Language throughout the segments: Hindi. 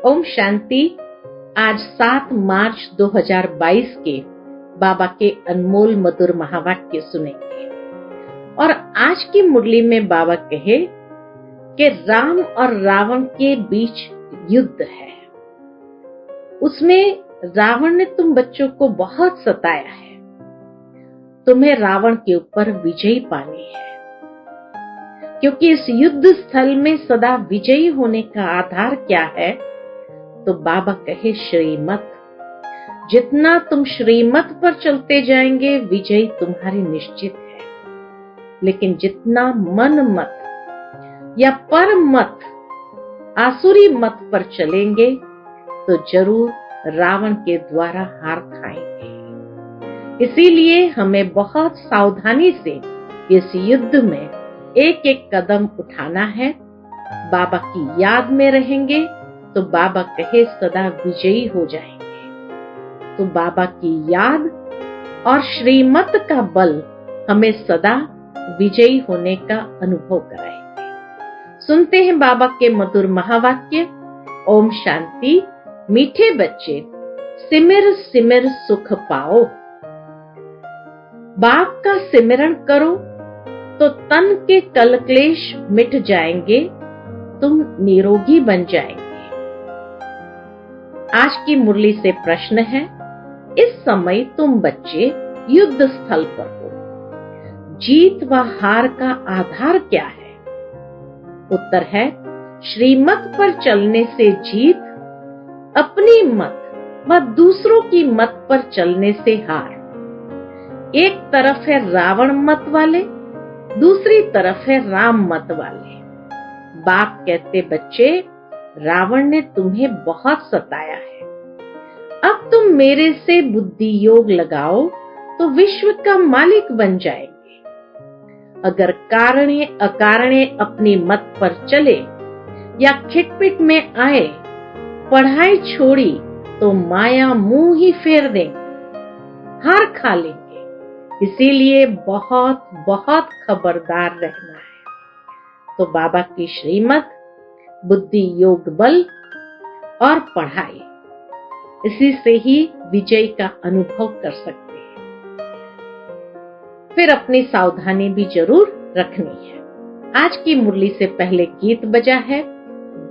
ओम शांति। आज 7 मार्च 2022 के बाबा के अनमोल मधुर महावाक्य सुनेंगे। और आज की मुरली में बाबा कहे कि राम और रावण के बीच युद्ध है। उसमें रावण ने तुम बच्चों को बहुत सताया है। तुम्हें रावण के ऊपर विजयी पानी है, क्योंकि इस युद्ध स्थल में सदा विजयी होने का आधार क्या है? तो बाबा कहे श्रीमत। जितना तुम श्रीमत पर चलते जाएंगे विजयी तुम्हारी निश्चित है। लेकिन जितना मन मत या पर मत, आसुरी मत पर चलेंगे तो जरूर रावण के द्वारा हार खाएंगे। इसीलिए हमें बहुत सावधानी से इस युद्ध में एक एक कदम उठाना है। बाबा की याद में रहेंगे तो बाबा कहे सदा विजयी हो जाएंगे। तो बाबा की याद और श्रीमत का बल हमें सदा विजयी होने का अनुभव कराएंगे। सुनते हैं बाबा के मधुर महावाक्य। ओम शांति। मीठे बच्चे सिमर सिमर सुख पाओ। बाप का सिमरण करो तो तन के कल क्लेश मिट जाएंगे, तुम निरोगी बन जाएंगे। आज की मुरली से प्रश्न है, इस समय तुम बच्चे युद्ध स्थल पर हो। जीत व हार का आधार क्या है? उत्तर है, श्रीमत पर चलने से जीत, अपनी मत व दूसरों की मत पर चलने से हार। एक तरफ है रावण मत वाले, दूसरी तरफ है राम मत वाले। बाप कहते, बच्चे रावण ने तुम्हें बहुत सताया है। अब तुम मेरे से बुद्धि योग लगाओ तो विश्व का मालिक बन जाएंगे। अगर कारणे अकारणे अपनी मत पर चले या खिटपिट में आए, पढ़ाई छोड़ी तो माया मुंह ही फेर देंगे, हार खा लेंगे। इसीलिए बहुत बहुत खबरदार रहना है। तो बाबा की श्रीमत, बुद्धि योग बल और पढ़ाई, इसी से ही विजय का अनुभव कर सकते हैं। फिर अपनी सावधानी भी जरूर रखनी है। आज की मुरली से पहले गीत बजा है,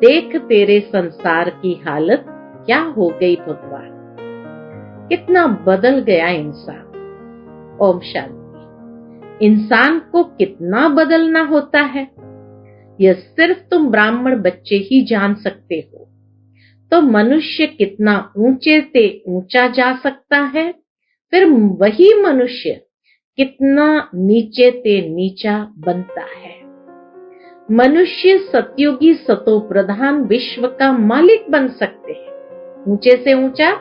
देख तेरे संसार की हालत क्या हो गई भगवान। कितना बदल गया इंसान। ओम शांति। इंसान को कितना बदलना होता है यह सिर्फ तुम ब्राह्मण बच्चे ही जान सकते हो। तो मनुष्य कितना ऊंचे से ऊंचा जा सकता है, फिर वही मनुष्य कितना नीचे से नीचा बनता है। मनुष्य सतयुगी सतो प्रधान विश्व का मालिक बन सकते हैं। ऊंचे से ऊंचा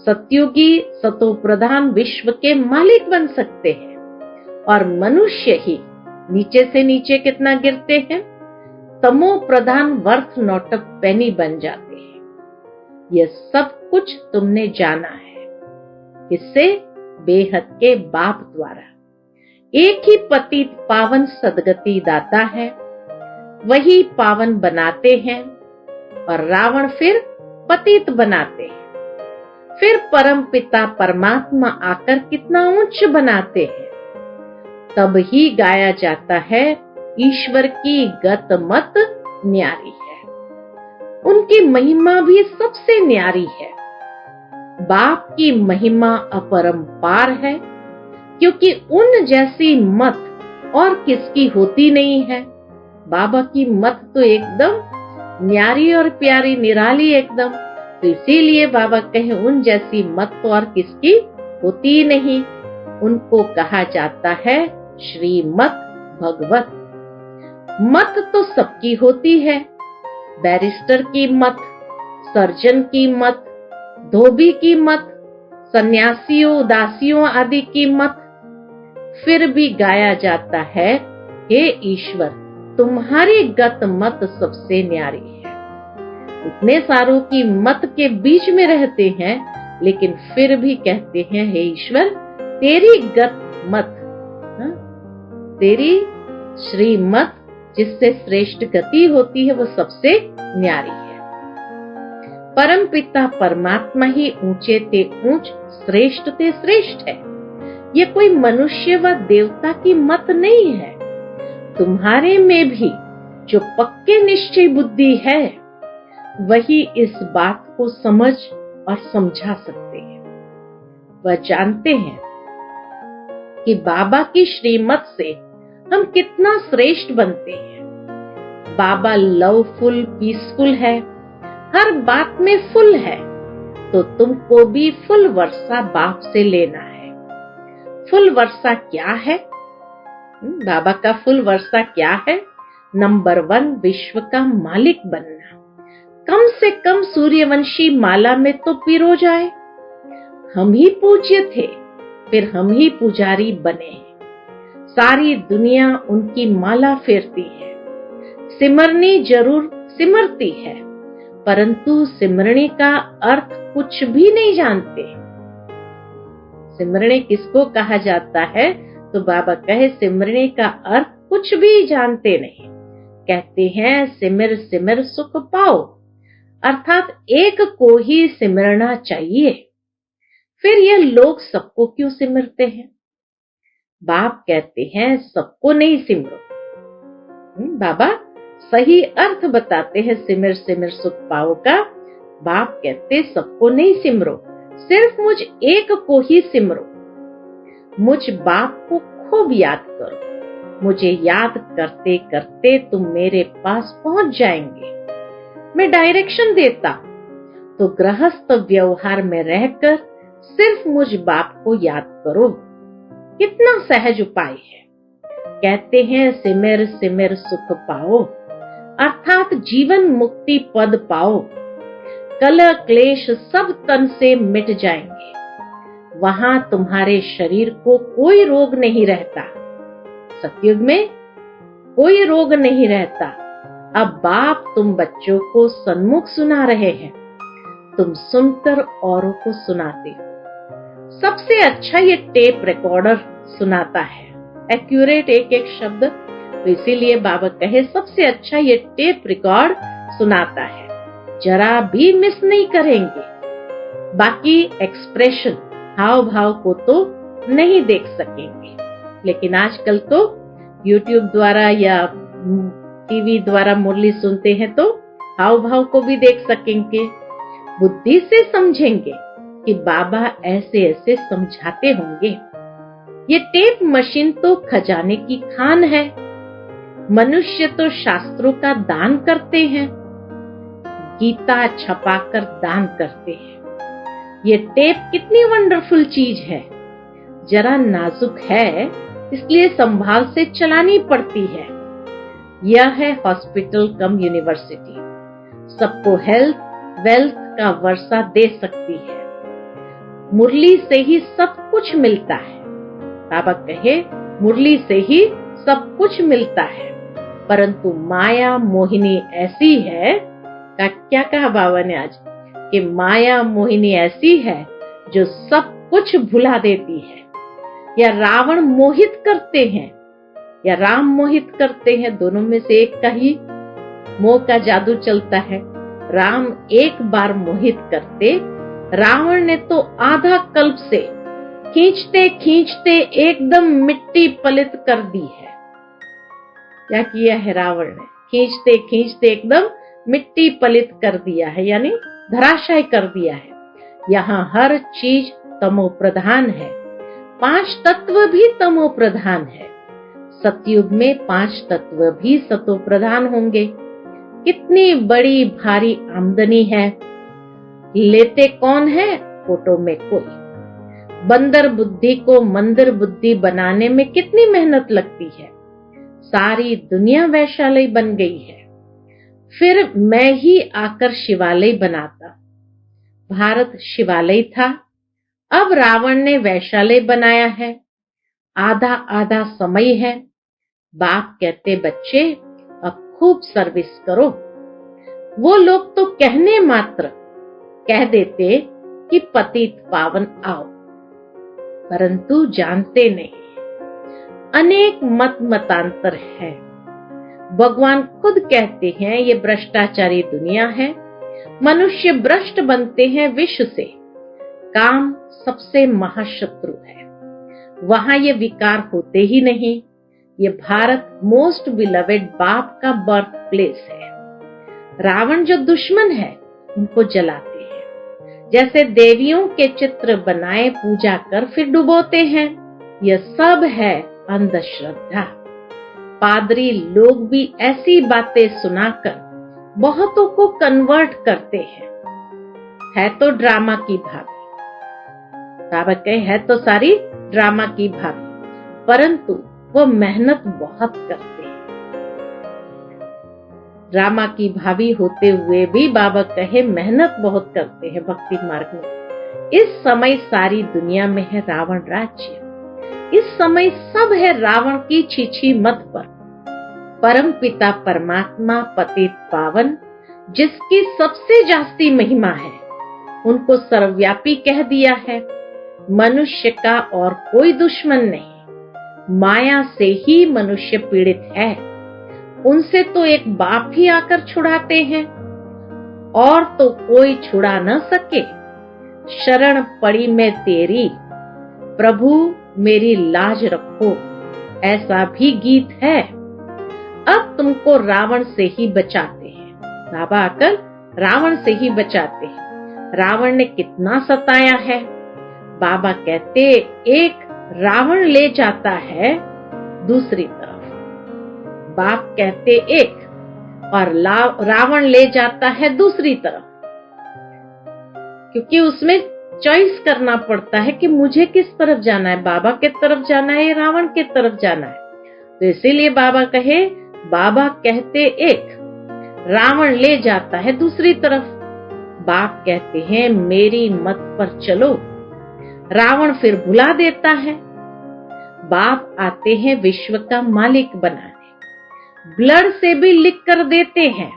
सतयुगी सतो प्रधान विश्व के मालिक बन सकते हैं। और मनुष्य ही नीचे से नीचे कितना गिरते हैं, तमो प्रधान वर्थ नॉट अ पेनी बन जाते हैं। यह सब कुछ तुमने जाना है। इससे बेहद के बाप द्वारा एक ही पतित पावन सदगति दाता है, वही पावन बनाते हैं और रावण फिर पतित बनाते हैं। फिर परम पिता परमात्मा आकर कितना उच्च बनाते हैं। तब ही गाया जाता है, ईश्वर की गत मत न्यारी है। उनकी महिमा भी सबसे न्यारी है। बाप की महिमा अपरंपार है, क्योंकि उन जैसी मत और किसकी होती नहीं है। बाबा की मत तो एकदम न्यारी और प्यारी, निराली एकदम। तो इसीलिए बाबा कहे, उन जैसी मत तो और किसकी होती नहीं। उनको कहा जाता है श्रीमत भगवत। मत तो सबकी होती है, बैरिस्टर की मत, सर्जन की मत, धोबी की मत, सन्यासियों दासियों आदि की मत। फिर भी गाया जाता है, हे ईश्वर तुम्हारी गत मत सबसे न्यारी है। इतने सारों की मत के बीच में रहते हैं, लेकिन फिर भी कहते हैं, हे ईश्वर तेरी गत मत, तेरी श्रीमत जिससे श्रेष्ठ गति होती है, वो सबसे न्यारी है। परम पिता परमात्मा ही ऊंचे ते ऊंच, श्रेष्ठ ते श्रेष्ठ है। ये कोई मनुष्य व देवता की मत नहीं है। तुम्हारे में भी जो पक्के निश्चय बुद्धि है वही इस बात को समझ और समझा सकते हैं। वह जानते हैं कि बाबा की श्रीमत से हम कितना श्रेष्ठ बनते हैं। बाबा लवफुल, पीसफुल है, हर बात में फुल है, तो तुमको भी फुल वर्षा बाप से लेना है। फुल वर्षा क्या है? बाबा का फुल वर्षा क्या है? नंबर 1, विश्व का मालिक बनना। कम से कम सूर्यवंशी माला में तो पिरो जाए। हम ही पूज्य थे, फिर हम ही पुजारी बने। सारी दुनिया उनकी माला फेरती है। सिमरनी जरूर सिमरती है, परंतु सिमरनी का अर्थ कुछ भी नहीं जानते। सिमरनी किसको कहा जाता है? तो बाबा कहे सिमरनी का अर्थ कुछ भी जानते नहीं। कहते हैं सिमर सिमर सुख पाओ, अर्थात एक को ही सिमरना चाहिए। फिर ये लोग सबको क्यों सिमरते हैं? बाप कहते हैं सबको नहीं सिमरो। बाबा सही अर्थ बताते हैं सिमर सिमर सुख पाओ का। बाप कहते सबको नहीं सिमरो, सिर्फ मुझ एक को ही सिमरो। मुझ बाप को खूब याद करो। मुझे याद करते करते तुम मेरे पास पहुंच जाएंगे। मैं डायरेक्शन देता, तो गृहस्थ व्यवहार में रहकर सिर्फ मुझ बाप को याद करो। कितना सहज उपाय है। कहते हैं सिमर सिमर सुख पाओ, अर्थात जीवन मुक्ति पद पाओ। कलह क्लेश सब तन से मिट जाएंगे। वहां तुम्हारे शरीर को कोई रोग नहीं रहता। सतयुग में कोई रोग नहीं रहता। अब बाप तुम बच्चों को सन्मुख सुना रहे हैं, तुम सुनकर औरों को सुनाते हो। सबसे अच्छा ये टेप रिकॉर्डर सुनाता है, एक्यूरेट एक एक शब्द। तो इसीलिए बाबा कहे सबसे अच्छा ये टेप रिकॉर्ड सुनाता है, जरा भी मिस नहीं करेंगे। बाकी एक्सप्रेशन, हाव भाव को तो नहीं देख सकेंगे, लेकिन आजकल तो YouTube द्वारा या टीवी द्वारा मुरली सुनते हैं तो हाव भाव को भी देख सकेंगे। बुद्धि से समझेंगे कि बाबा ऐसे ऐसे समझाते होंगे। ये टेप मशीन तो खजाने की खान है। मनुष्य तो शास्त्रों का दान करते हैं, गीता छपाकर दान करते हैं। ये टेप कितनी वंडरफुल चीज है। जरा नाजुक है, इसलिए संभाल से चलानी पड़ती है। यह है हॉस्पिटल कम यूनिवर्सिटी। सबको हेल्थ वेल्थ का वर्षा दे सकती है। मुरली से ही सब कुछ मिलता है। बाबा कहे मुरली से ही सब कुछ मिलता है, परंतु माया मोहिनी ऐसी है का क्या कहा बाबा ने आज, कि माया मोहिनी ऐसी है जो सब कुछ भुला देती है। या रावण मोहित करते हैं या राम मोहित करते हैं, दोनों में से एक का ही मोह का जादू चलता है। राम एक बार मोहित करते, रावण ने तो आधा कल्प से खींचते खींचते एकदम मिट्टी पलित कर दी है। क्या किया है रावण ने? खींचते खींचते एकदम मिट्टी पलित कर दिया है, यानी धराशायी कर दिया है। यहाँ हर चीज तमो प्रधान है। 5 तत्व भी तमो प्रधान है। सतयुग में 5 तत्व भी सतो प्रधान होंगे। कितनी बड़ी भारी आमदनी है। लेते कौन है? फोटो में कोई। बंदर बुद्धि को मंदिर बुद्धि बनाने में कितनी मेहनत लगती है। सारी दुनिया वैशाली बन गई है। फिर मैं ही आकर शिवालय बनाता। भारत शिवालय था, अब रावण ने वैशाली बनाया है। आधा आधा समय है। बाप कहते बच्चे अब खूब सर्विस करो। वो लोग तो कहने मात्र कह देते कि पतित पावन आओ, परंतु जानते नहीं। अनेक मत मतांतर है। भगवान खुद कहते हैं ये भ्रष्टाचारी दुनिया है। मनुष्य भ्रष्ट बनते हैं विश्व से। काम सबसे महाशत्रु है, वहां ये विकार होते ही नहीं। ये भारत मोस्ट बिलवेड बाप का बर्थ प्लेस है। रावण जो दुश्मन है उनको जलाते हैं, जैसे देवियों के चित्र बनाए पूजा कर फिर डुबोते हैं। यह सब है अंधश्रद्धा। पादरी लोग भी ऐसी बातें सुनाकर बहुतों को कन्वर्ट करते हैं। है तो ड्रामा की भाभी, बाबा कहे है तो सारी ड्रामा की भाभी, परंतु वो मेहनत बहुत करते हैं। ड्रामा की भाभी होते हुए भी बाबा कहे मेहनत बहुत करते हैं भक्ति मार्ग में। इस समय सारी दुनिया में है रावण राज्य। इस समय सब है रावण की छीछी मत पर। परम पिता परमात्मा पतित पावन, जिसकी सबसे जास्ती महिमा है, उनको सर्वव्यापी कह दिया है। मनुष्य का और कोई दुश्मन नहीं, माया से ही मनुष्य पीड़ित है। उनसे तो एक बाप ही आकर छुड़ाते हैं, और तो कोई छुड़ा न सके। शरण पड़ी मैं तेरी, प्रभु मेरी लाज रखो, ऐसा भी गीत है। अब तुमको रावण से ही बचाते हैं। बाबा आकर रावण से ही बचाते हैं। रावण ने कितना सताया है। बाबा कहते एक रावण ले जाता है दूसरी तरफ, बाप कहते एक और रावण ले जाता है दूसरी तरफ, क्योंकि उसमें चॉइस करना पड़ता है कि मुझे किस तरफ जाना है, बाबा के तरफ जाना है या रावण के तरफ जाना है। तो इसीलिए बाबा कहे, बाबा कहते एक, रावण ले जाता है दूसरी तरफ। बाप कहते हैं मेरी मत पर चलो, रावण फिर भुला देता है। बाप आते हैं विश्व का मालिक बनाने, ब्लड से भी लिख कर देते हैं,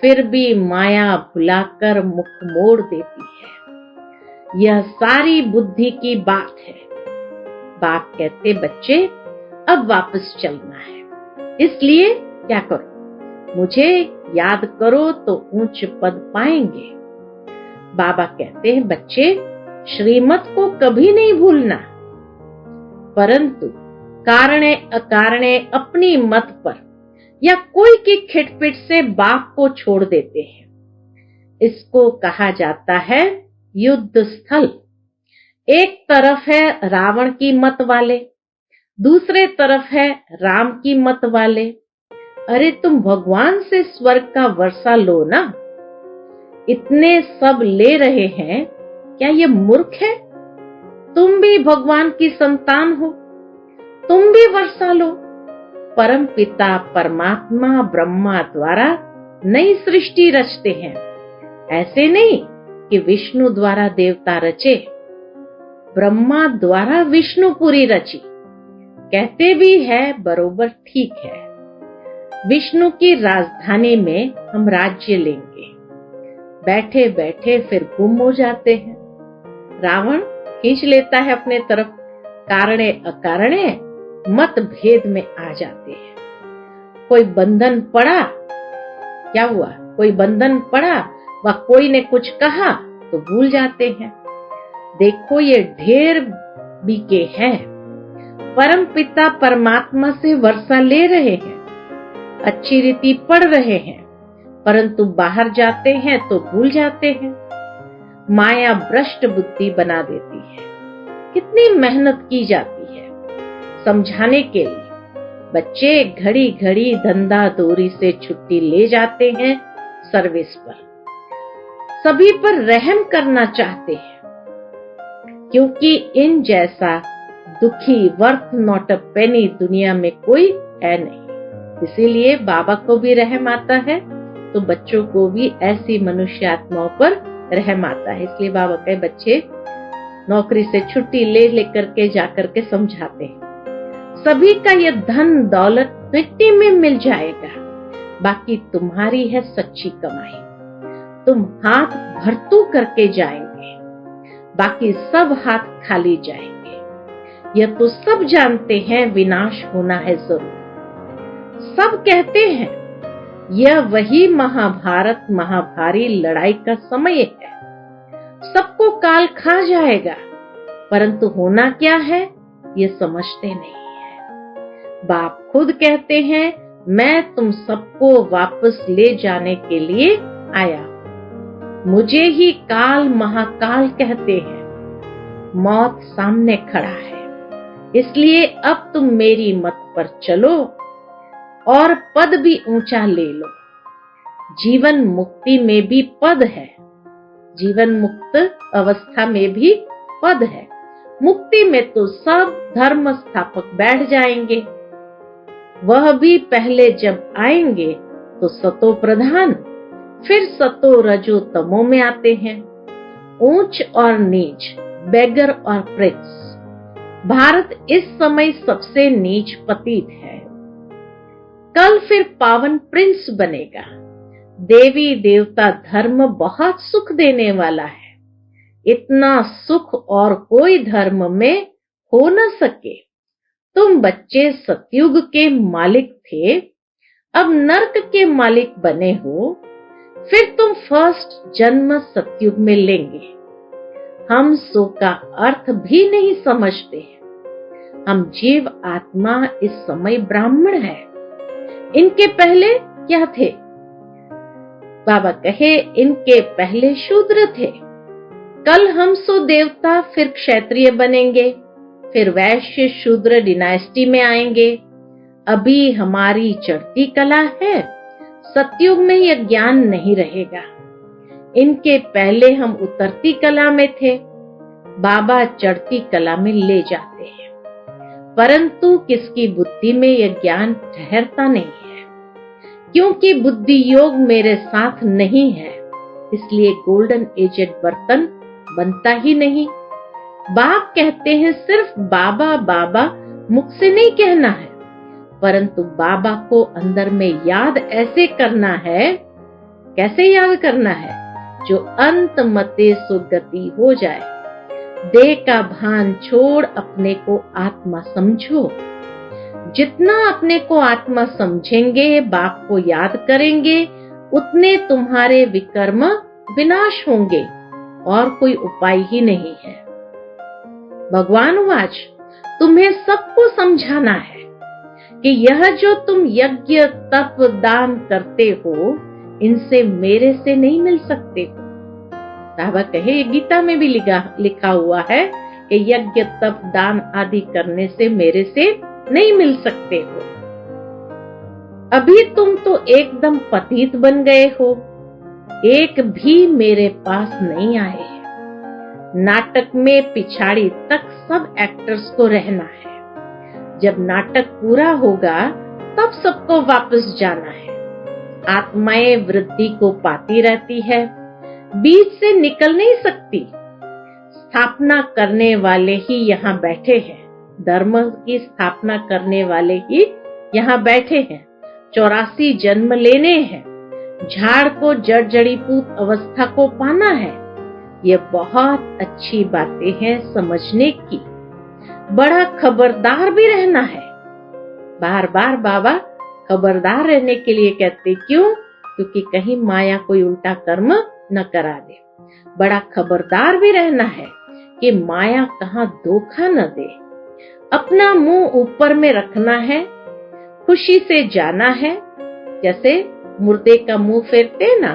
फिर भी माया भुलाकर मुख मोड़ देती है। यह सारी बुद्धि की बात है। बाप कहते बच्चे अब वापस चलना है, इसलिए क्या करो, मुझे याद करो तो ऊंच पद पाएंगे। बाबा कहते हैं बच्चे श्रीमत को कभी नहीं भूलना, परंतु कारणे अकारणे अपनी मत पर या कोई की खिटपिट से बाप को छोड़ देते हैं। इसको कहा जाता है युद्ध स्थल। एक तरफ है रावण की मत वाले, दूसरे तरफ है राम की मत वाले। अरे तुम भगवान से स्वर्ग का वर्षा लो ना, इतने सब ले रहे हैं, क्या ये मूर्ख है? तुम भी भगवान की संतान हो, तुम भी वर्षा लो। परम पिता परमात्मा ब्रह्मा द्वारा नई सृष्टि रचते हैं, ऐसे नहीं कि विष्णु द्वारा देवता रचे। ब्रह्मा द्वारा विष्णुपुरी रची, कहते भी है बरोबर ठीक है। विष्णु की राजधानी में हम राज्य लेंगे। बैठे बैठे फिर गुम हो जाते हैं। रावण खींच लेता है अपने तरफ, कारणे अकारणे मत भेद में आ जाते हैं। कोई बंधन पड़ा, क्या हुआ, कोई बंधन पड़ा व कोई ने कुछ कहा तो भूल जाते हैं। देखो ये ढेर बीके हैं, परम पिता परमात्मा से वर्षा ले रहे हैं, अच्छी रीति पढ़ रहे हैं, परंतु बाहर जाते हैं तो भूल जाते हैं। माया भ्रष्ट बुद्धि बना देती है। कितनी मेहनत की जाती है समझाने के लिए। बच्चे घड़ी घड़ी धंधा दूरी से छुट्टी ले जाते हैं सर्विस पर, सभी पर रहम करना चाहते हैं, क्योंकि इन जैसा दुखी वर्थ नॉट अ पेनी दुनिया में कोई है नहीं। इसीलिए बाबा को भी रहम आता है तो बच्चों को भी ऐसी मनुष्य आत्माओं पर रहम आता है। इसलिए बाबा कहे बच्चे नौकरी से छुट्टी ले लेकर के जाकर के समझाते हैं। सभी का ये धन दौलत मिट्टी में मिल जाएगा, बाकी तुम्हारी है सच्ची कमाई। तुम हाथ भरतू करके जाएंगे, बाकी सब हाथ खाली जाएंगे। यह तो सब जानते हैं विनाश होना है जरूर। सब कहते हैं यह वही महाभारत महाभारी लड़ाई का समय है। सबको काल खा जाएगा, परंतु होना क्या है ये समझते नहीं है। बाप खुद कहते हैं, मैं तुम सबको वापस ले जाने के लिए आया। मुझे ही काल महाकाल कहते हैं। मौत सामने खड़ा है, इसलिए अब तुम मेरी मत पर चलो और पद भी ऊंचा ले लो। जीवन मुक्ति में भी पद है, जीवन मुक्त अवस्था में भी पद है। मुक्ति में तो सब धर्म स्थापक बैठ जाएंगे, वह भी पहले जब आएंगे तो सतो प्रधान, फिर सतो रजो तमो में आते हैं। ऊंच और नीच, बेगर और प्रिंस। भारत इस समय सबसे नीच पतित है, कल फिर पावन प्रिंस बनेगा। देवी देवता धर्म बहुत सुख देने वाला है, इतना सुख और कोई धर्म में हो न सके। तुम बच्चे सतयुग के मालिक थे, अब नरक के मालिक बने हो, फिर तुम फर्स्ट जन्म सतयुग में लेंगे। हम सो का अर्थ भी नहीं समझते हैं। हम जीव आत्मा इस समय ब्राह्मण है, इनके पहले क्या थे? बाबा कहे इनके पहले शूद्र थे। कल हम सो देवता, फिर क्षत्रिय बनेंगे, फिर वैश्य शूद्र डिनाइस्टी में आएंगे। अभी हमारी चढ़ती कला है, सतयुग में यह ज्ञान नहीं रहेगा। इनके पहले हम उतरती कला में थे, बाबा चढ़ती कला में ले जाते हैं, परंतु किसकी बुद्धि में यह ज्ञान ठहरता नहीं है, क्योंकि बुद्धि योग मेरे साथ नहीं है, इसलिए गोल्डन एजेड बर्तन बनता ही नहीं। बाप कहते हैं सिर्फ बाबा बाबा मुख से नहीं कहना है, परंतु बाबा को अंदर में याद ऐसे करना है। कैसे याद करना है? जो अंत मते सुगति हो जाए। देह का भान छोड़ अपने को आत्मा समझो। जितना अपने को आत्मा समझेंगे, बाप को याद करेंगे, उतने तुम्हारे विकर्म विनाश होंगे, और कोई उपाय ही नहीं है। भगवान वाच, तुम्हें सबको समझाना है कि यह जो तुम यज्ञ तप दान करते हो, इनसे मेरे से नहीं मिल सकते हो। बाबा कहे गीता में भी लिखा हुआ है कि यज्ञ तप दान आदि करने से मेरे से नहीं मिल सकते हो। अभी तुम तो एकदम पतित बन गए हो, एक भी मेरे पास नहीं आए हैं। नाटक में पिछाड़ी तक सब एक्टर्स को रहना है। जब नाटक पूरा होगा तब सबको वापस जाना है। आत्माएं वृद्धि को पाती रहती है, बीच से निकल नहीं सकती। स्थापना करने वाले ही यहाँ बैठे हैं, धर्म की स्थापना करने वाले ही यहाँ बैठे हैं। 84 जन्म लेने हैं, झाड़ को जड़ जड़ीपूत अवस्था को पाना है। ये बहुत अच्छी बातें हैं समझने की। बड़ा खबरदार भी रहना है। बार बार बाबा खबरदार रहने के लिए कहते, क्यों? क्योंकि कहीं माया कोई उल्टा कर्म न करा दे। बड़ा खबरदार भी रहना है कि माया कहाँ धोखा न दे। अपना मुंह ऊपर में रखना है, खुशी से जाना है। जैसे मुर्दे का मुंह फेरते ना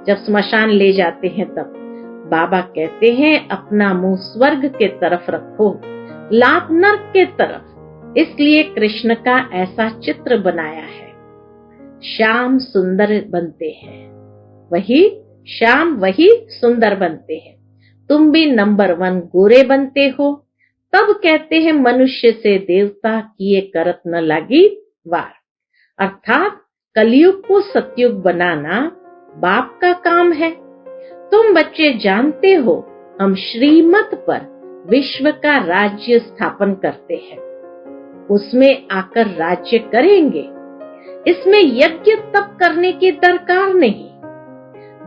जब स्मशान ले जाते हैं, तब बाबा कहते हैं अपना मुंह स्वर्ग के तरफ रखो, लात नर्क के तरफ। इसलिए कृष्ण का ऐसा चित्र बनाया है। श्याम सुंदर बनते हैं, वही श्याम वही सुंदर बनते हैं। तुम भी नंबर 1 गोरे बनते हो। तब कहते हैं मनुष्य से देवता किए करत न लागी वार। अर्थात कलयुग को सतयुग बनाना बाप का काम है। तुम बच्चे जानते हो, हम श्रीमत पर विश्व का राज्य स्थापन करते हैं, उसमें आकर राज्य करेंगे। इसमें यज्ञ तप करने की दरकार नहीं।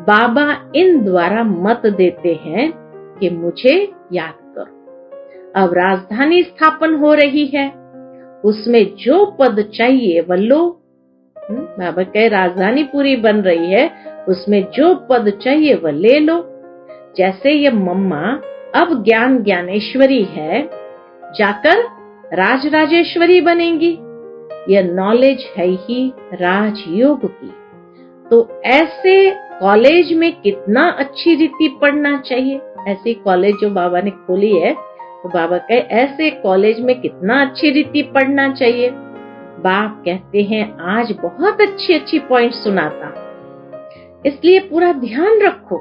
बाबा इन द्वारा मत देते हैं कि मुझे याद करो। अब राजधानी स्थापन हो रही है, उसमें जो पद चाहिए वह लो। बाबा कहे राजधानी बन रही है, उसमें जो पद चाहिए वह ले लो। जैसे ये मम्मा अब ज्ञान ज्ञानेश्वरी है, जाकर राज राजेश्वरी बनेंगी। यह नॉलेज है ही राजयोग की। तो ऐसे कॉलेज में कितना अच्छी रीति पढ़ना चाहिए। ऐसी कॉलेज जो बाबा ने खोली है, तो बाबा कहे ऐसे कॉलेज में कितना अच्छी रीति पढ़ना चाहिए। बाप कहते हैं आज बहुत अच्छी अच्छी पॉइंट सुनाता, इसलिए पूरा ध्यान रखो।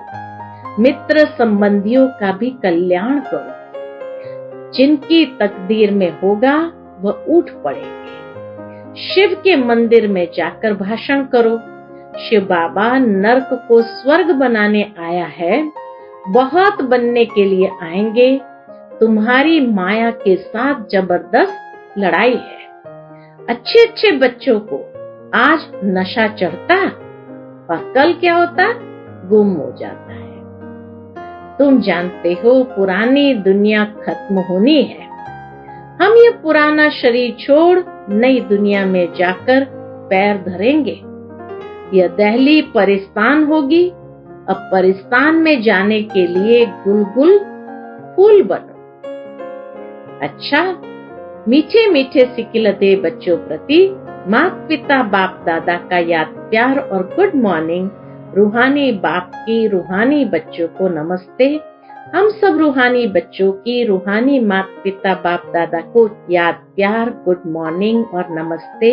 मित्र संबंधियों का भी कल्याण करो, जिनकी तकदीर में होगा वह उठ पड़ेंगे। शिव के मंदिर में जाकर भाषण करो। शिव बाबा नरक को स्वर्ग बनाने आया है, बहुत बनने के लिए आएंगे। तुम्हारी माया के साथ जबरदस्त लड़ाई है। अच्छे अच्छे बच्चों को आज नशा चढ़ता और कल क्या होता, गुम हो जाता है। तुम जानते हो पुरानी दुनिया खत्म होनी है। हम ये पुराना शरीर छोड़ नई दुनिया में जाकर पैर धरेंगे। यह दहली परिस्तान होगी। अब परिस्तान में जाने के लिए गुलगुल फूल बनो। अच्छा, मीठे मीठे सिकिलते बच्चों प्रति माता पिता बाप दादा का याद प्यार और गुड मॉर्निंग। रूहानी बाप की रूहानी बच्चों को नमस्ते। हम सब रूहानी बच्चों की रूहानी माता पिता बाप दादा को याद प्यार गुड मॉर्निंग और नमस्ते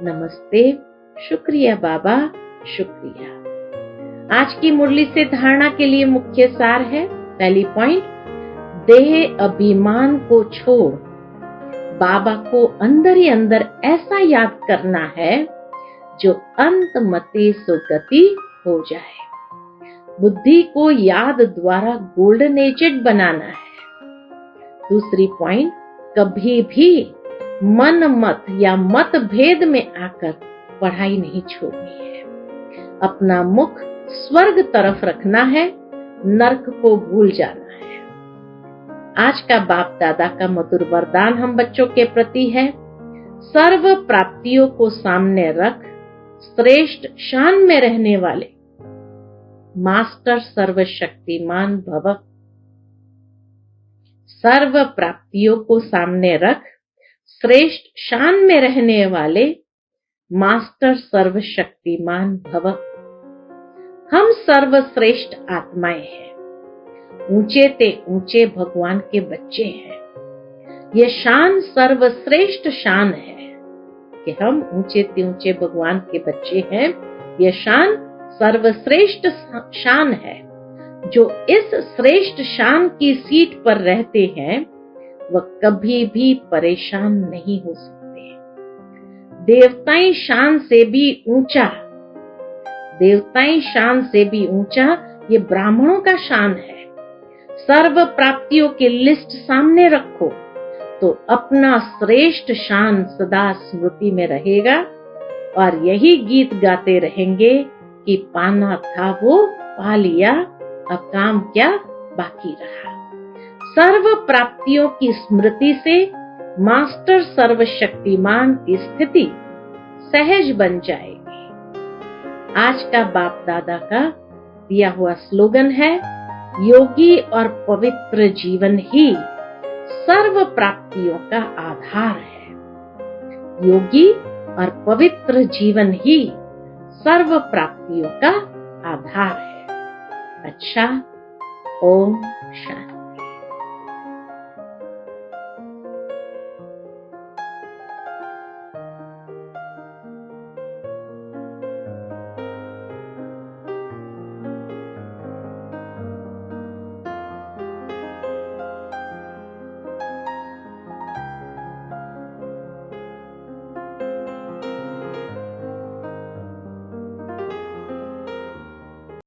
नमस्ते। शुक्रिया बाबा, शुक्रिया। आज की मुरली से धारणा के लिए मुख्य सार है। पहली पॉइंट, देह अभिमान को छोड़ बाबा को अंदर ही अंदर ऐसा याद करना है जो अंतमति सुगति हो जाए। बुद्धि को याद द्वारा गोल्डन एजेड बनाना है। दूसरी पॉइंट, कभी भी मन मत या मतभेद में आकर पढ़ाई नहीं छोड़नी है। अपना मुख स्वर्ग तरफ रखना है, नरक को भूल जाना है। आज का बाप दादा का मधुर वरदान हम बच्चों के प्रति है। सर्व प्राप्तियों को सामने रख श्रेष्ठ शान में रहने वाले मास्टर सर्वशक्तिमान भव। सर्व प्राप्तियों को सामने रख श्रेष्ठ शान में रहने वाले मास्टर सर्वशक्तिमान भव। हम सर्वश्रेष्ठ आत्माएं हैं, ऊंचे ते ऊंचे भगवान के बच्चे हैं। यह शान सर्वश्रेष्ठ शान है कि हम ऊंचे ते ऊंचे भगवान के बच्चे हैं। यह शान सर्वश्रेष्ठ शान है। जो इस श्रेष्ठ शान की सीट पर रहते हैं वह कभी भी परेशान नहीं हो सकते। देवताई शान से भी ऊंचा, देवताई शान से भी ऊंचा ये ब्राह्मणों का शान है। सर्व प्राप्तियों की लिस्ट सामने रखो तो अपना श्रेष्ठ शान सदा स्मृति में रहेगा और यही गीत गाते रहेंगे कि पाना था वो पा लिया, अब काम क्या बाकी रहा। सर्व प्राप्तियों की स्मृति से मास्टर सर्वशक्तिमान की स्थिति सहज बन जाएगी। आज का बाप दादा का दिया हुआ स्लोगन है, योगी और पवित्र जीवन ही सर्व प्राप्तियों का आधार है। योगी और पवित्र जीवन ही सर्व प्राप्तियों का आधार है। अच्छा, ओम शांति।